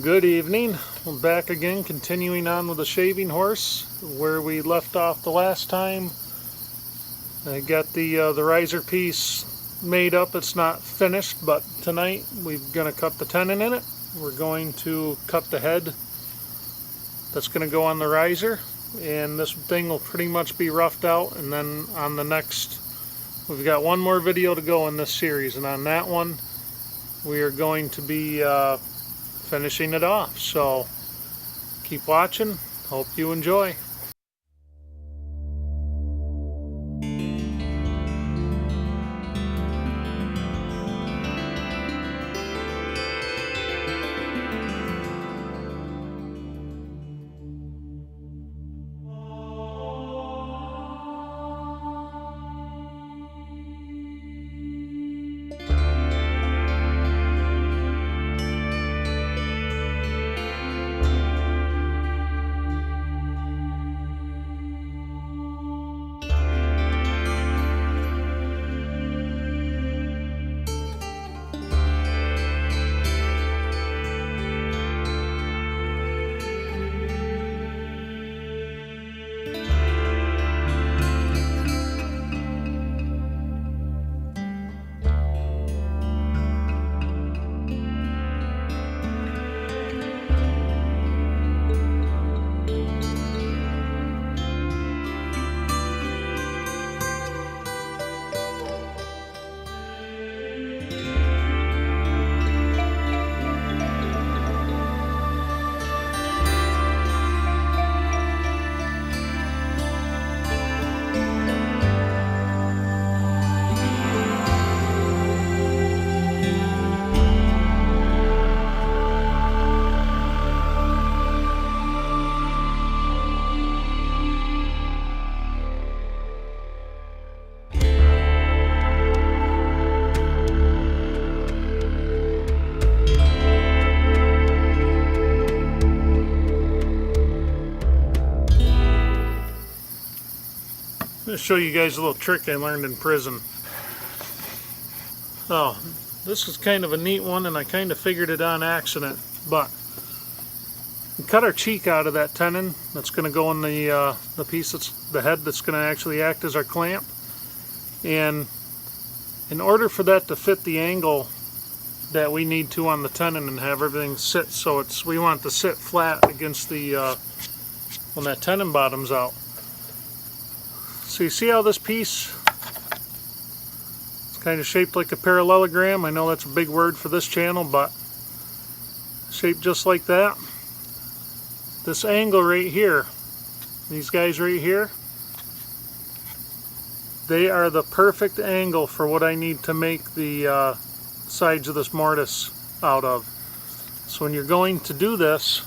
Good evening. We're back again, continuing on with the shaving horse where we left off the last time. I got the riser piece made up. It's not finished, but tonight we're going to cut the tenon in it. We're going to cut the head that's going to go on the riser, and this thing will pretty much be roughed out. And then on the next, we've got one more video to go in this series, and on that one we are going to be finishing it off. So keep watching. Hope you enjoy. I'm going to show you guys a little trick I learned in prison. Oh, this is kind of a neat one, and I kind of figured it on accident, but we cut our cheek out of that tenon that's going to go in the piece that's the head that's going to actually act as our clamp. And in order for that to fit the angle that we need to on the tenon and have everything sit so we want it to sit flat against the when that tenon bottoms out. So you see how this piece is kind of shaped like a parallelogram? I know that's a big word for this channel, but shaped just like that. This angle right here, these guys right here, they are the perfect angle for what I need to make the sides of this mortise out of. So when you're going to do this,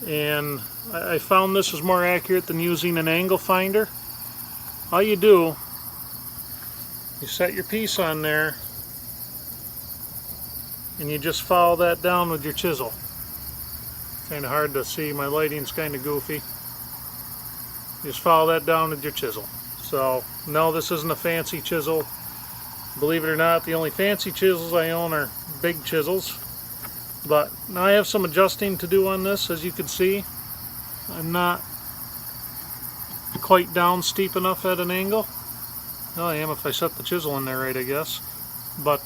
and I found this is more accurate than using an angle finder. All you do, you set your piece on there and you just follow that down with your chisel. Kind of hard to see, my lighting's kind of goofy. Just follow that down with your chisel. So no, this isn't a fancy chisel. Believe it or not, the only fancy chisels I own are big chisels. But now I have some adjusting to do on this. As you can see, I'm not quite down steep enough at an angle. Well, I am if I set the chisel in there right, I guess. But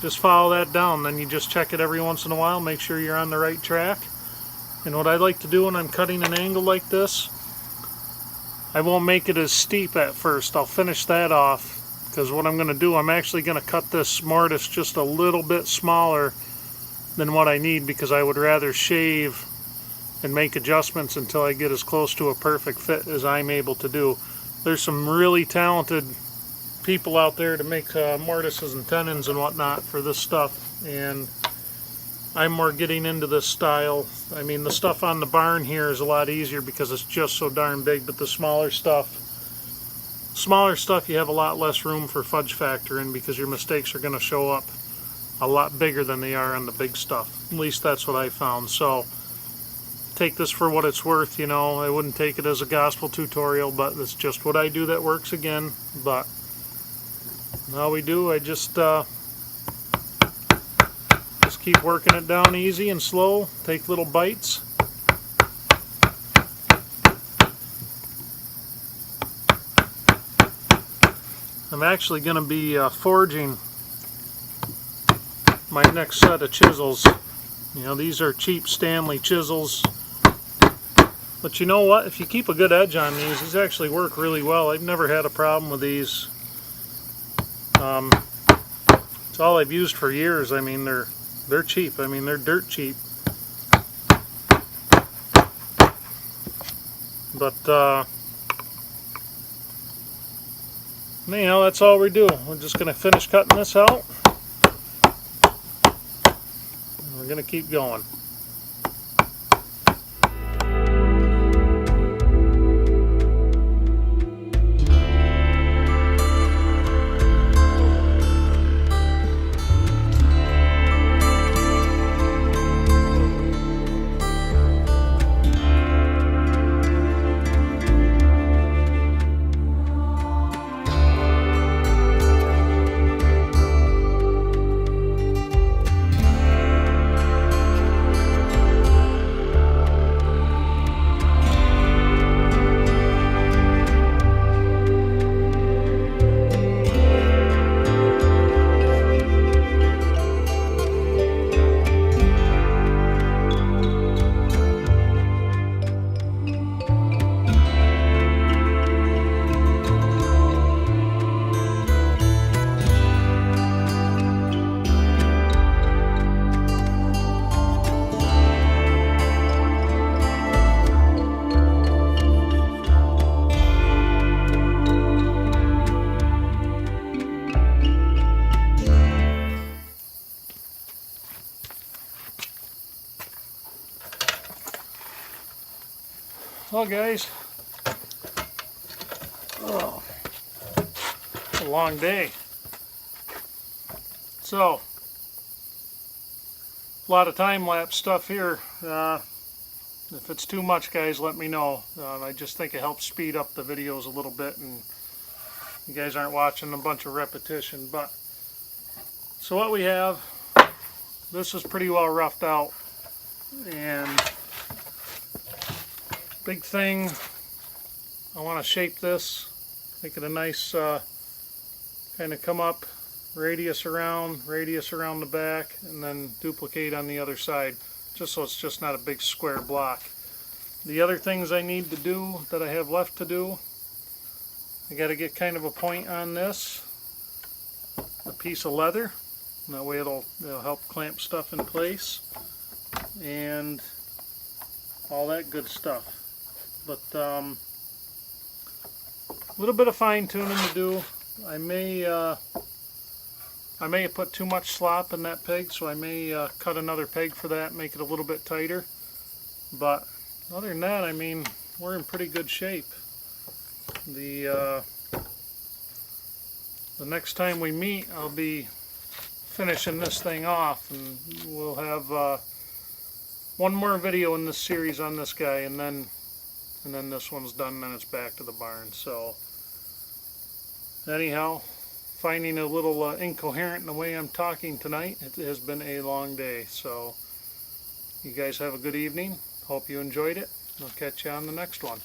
just follow that down. Then you just check it every once in a while, make sure you're on the right track. And what I like to do when I'm cutting an angle like this, I won't make it as steep at first. I'll finish that off, because what I'm going to do, I'm actually going to cut this mortise just a little bit smaller than what I need, because I would rather shave and make adjustments until I get as close to a perfect fit as I'm able to do. There's some really talented people out there to make mortises and tenons and whatnot for this stuff, and I'm more getting into this style. I mean, the stuff on the barn here is a lot easier because it's just so darn big, but the smaller stuff you have a lot less room for fudge factor in, because your mistakes are going to show up a lot bigger than they are on the big stuff. At least that's what I found. So take this for what it's worth, you know. I wouldn't take it as a gospel tutorial, but it's just what I do that works again. But all we do, I just keep working it down easy and slow, take little bites. I'm actually going to be forging my next set of chisels. You know, these are cheap Stanley chisels. But you know what? If you keep a good edge on these actually work really well. I've never had a problem with these. It's all I've used for years. I mean, they're cheap. I mean, they're dirt cheap. But anyhow, that's all we do. We're just going to finish cutting this out. And we're going to keep going. Well, guys, oh, it's a long day. So, a lot of time-lapse stuff here. If it's too much, guys, let me know. I just think it helps speed up the videos a little bit, and you guys aren't watching a bunch of repetition. But so what we have, this is pretty well roughed out, and big thing, I want to shape this, make it a nice kind of come up, radius around the back, and then duplicate on the other side, just so it's just not a big square block. The other things I need to do that I have left to do, I got to get kind of a point on this, a piece of leather, and that way it'll help clamp stuff in place, and all that good stuff. But a little bit of fine tuning to do. I may have put too much slop in that peg, so I may cut another peg for that, make it a little bit tighter. But other than that, I mean, we're in pretty good shape. The next time we meet, I'll be finishing this thing off, and we'll have one more video in this series on this guy, and then this one's done, and then it's back to the barn. So anyhow, finding a little incoherent in the way I'm talking tonight. It has been a long day. So you guys have a good evening. Hope you enjoyed it. I'll catch you on the next one.